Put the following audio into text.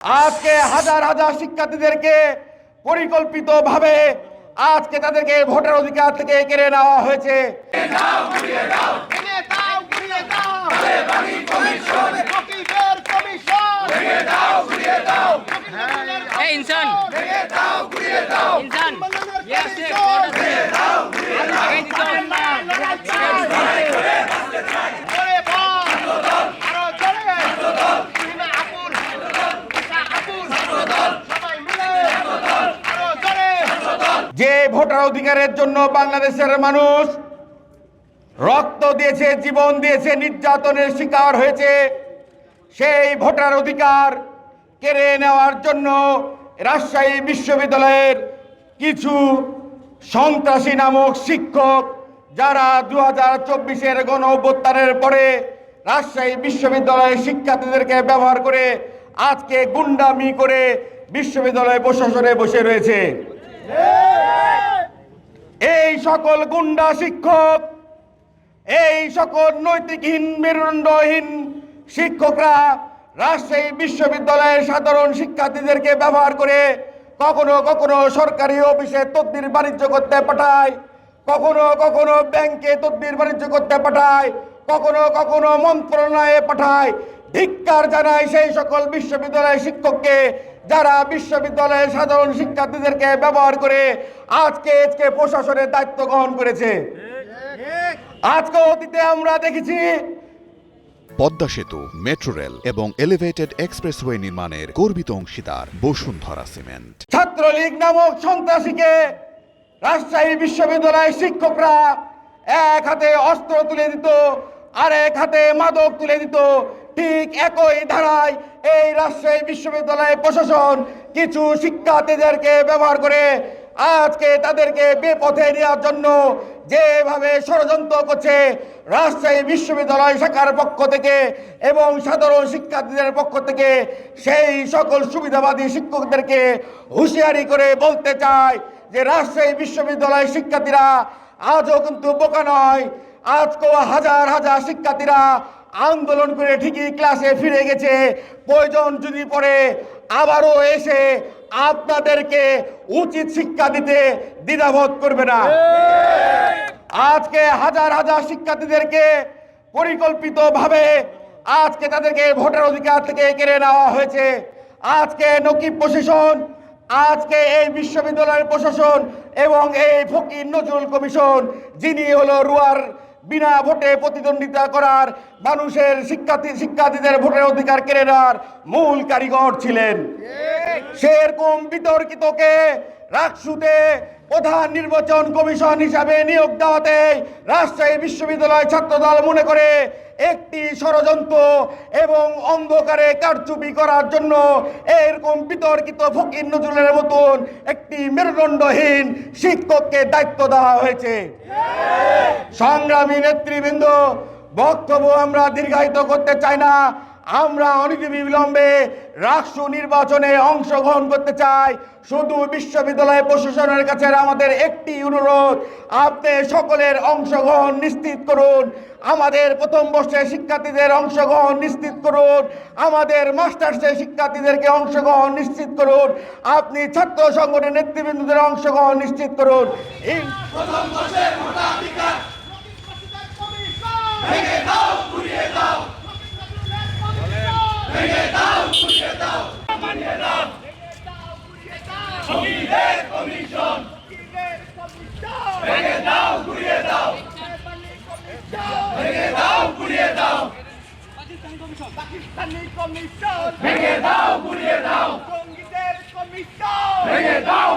আজকে হাজার হাজার শিক্ষার্থীদেরকে পরিকল্পিতভাবে আজকে তাদেরকে ভোটার অধিকার থেকে কেড়ে নেওয়া হয়েছে। যে ভোটার অধিকারের জন্য বাংলাদেশের মানুষ রক্ত দিয়েছে, জীবন দিয়েছে, নির্যাতনের শিকার হয়েছে, সেই ভোটার অধিকার কেড়ে নেওয়ার জন্য রাজশাহী বিশ্ববিদ্যালয়ের কিছু সন্ত্রাসী নামক শিক্ষক, যারা 2024-এর গণ অভ্যুত্থানের পরে রাজশাহী বিশ্ববিদ্যালয়ের শিক্ষার্থীদেরকে ব্যবহার করে আজকে গুন্ডামি করে বিশ্ববিদ্যালয় প্রশাসনে বসে রয়েছে। এই সকল গুন্ডা শিক্ষক, এই সকল নৈতিকহীন, মেরুদণ্ডহীন শিক্ষকরা রাজশাহী বিশ্ববিদ্যালয়ের সাধারণ শিক্ষার্থীদেরকে ব্যবহার করে কখনো কখনো সরকারি অফিসে তদবির বাণিজ্য করতে পাঠায়, কখনো কখনো ব্যাংকে তদবির বাণিজ্য করতে পাঠায়, কখনো কখনো মন্ত্রণালয়ে পাঠায়। ধিক্কার জানায় সেই সকল বিশ্ববিদ্যালয়ের শিক্ষককে যারা বিশ্ববিদ্যালয়ের সাধারণ শিক্ষার্থীদেরকে ব্যবহার করে আজকে প্রশাসনের দায়িত্ব গ্রহণ করেছে। আজকে অতীতে আমরা দেখেছি পদ্মা সেতু, মেট্রো রেল এবং এলিভেটেড এক্সপ্রেসওয়ে নির্মাণের গর্বিত অংশীদার বসুন্ধরা সিমেন্ট। ছাত্রলীগ নামক সন্ত্রাসীকে রাজশাহী বিশ্ববিদ্যালয়ের শিক্ষকরা এক হাতে অস্ত্র তুলে দিত, আরেক হাতে মাদক তুলে দিত। ঠিক একই ধারায় এই রাজশাহী বিশ্ববিদ্যালয়ের প্রশাসন কিছু শিক্ষার্থীদেরকে ব্যবহার করে আজকে তাদেরকে বেপথে নেওয়ার জন্য যেভাবে ষড়যন্ত্র করছে, রাজশাহী বিশ্ববিদ্যালয় শাখার পক্ষ থেকে এবং সাধারণ শিক্ষার্থীদের পক্ষ থেকে সেই সকল সুবিধাবাদী শিক্ষকদেরকে হুঁশিয়ারি করে বলতে চায় যে রাজশাহী বিশ্ববিদ্যালয়ের শিক্ষার্থীরা আজও কিন্তু বোকা নয়। আজকেও হাজার হাজার শিক্ষার্থীরা আন্দোলন করে ঠিকই ক্লাসে ফিরে গেছে। প্রয়োজন যদি পড়ে আবারও এসে আপনাদেরকে উচিত শিক্ষা দিতে দ্বিধাবোধ করবে না। আজকে হাজার হাজার শিক্ষার্থীদেরকে পরিকল্পিতভাবে আজকে তাদেরকে ভোটার অধিকার থেকে কেড়ে নেওয়া হয়েছে। আজকে নকিব প্রশাসন, আজকে এই বিশ্ববিদ্যালয়ের প্রশাসন এবং এই ফকির নজরুল কমিশন, যিনি হলো রুয়ার বিনা ভোটে প্রতিদ্বন্দ্বিতা করার মানুষের শিক্ষার্থীদের ভোটের অধিকার কেড়ে নেওয়ার মূল কারিগর ছিলেন। সেরকম বিতর্কিতকে রাকসুতে প্রধান নির্বাচন কমিশন হিসাবে নিয়োগ দেওয়াতে রাজশাহী বিশ্ববিদ্যালয় ছাত্রদল মনে করে একটি ষড়যন্ত্র এবং অন্ধকারে কারচুপি করার জন্য এরকম বিতর্কিত ফকির নজরুলের মতন একটি মেরুদণ্ডহীন শিক্ষককে দায়িত্ব দেওয়া হয়েছে। সংগ্রামী নেতৃবৃন্দ, বক্তব্য আমরা দীর্ঘায়িত করতে চাই না। আমরা অনতিবিলম্বে রাষ্ট্র নির্বাচনে অংশগ্রহণ করতে চাই। শুধু বিশ্ববিদ্যালয় প্রশাসনের কাছে আমাদের একটি অনুরোধ, আপনি সকলের অংশগ্রহণ নিশ্চিত করুন। আমাদের প্রথম বর্ষের শিক্ষার্থীদের অংশগ্রহণ নিশ্চিত করুন, আমাদের মাস্টার্সের শিক্ষার্থীদেরকে অংশগ্রহণ নিশ্চিত করুন, আপনি ছাত্র সংগঠনের নেতৃবৃন্দদের অংশগ্রহণ নিশ্চিত করুন। এই প্রথম বর্ষের ভোটাধিকার ভেঙে দাও, ঘুরিয়ে দাও, ভেঙে দাও, ঘুরিয়ে দাও, মানিয়ে দাও, শহীদের কমিশন, ভেঙে দাও, ঘুরিয়ে দাও, ভেঙে দাও, ঘুরিয়ে দাও, পাকিস্তানি কমিশন, ভেঙে দাও, ঘুরিয়ে দাও, জঙ্গিদের কমিশন, ভেঙে দাও।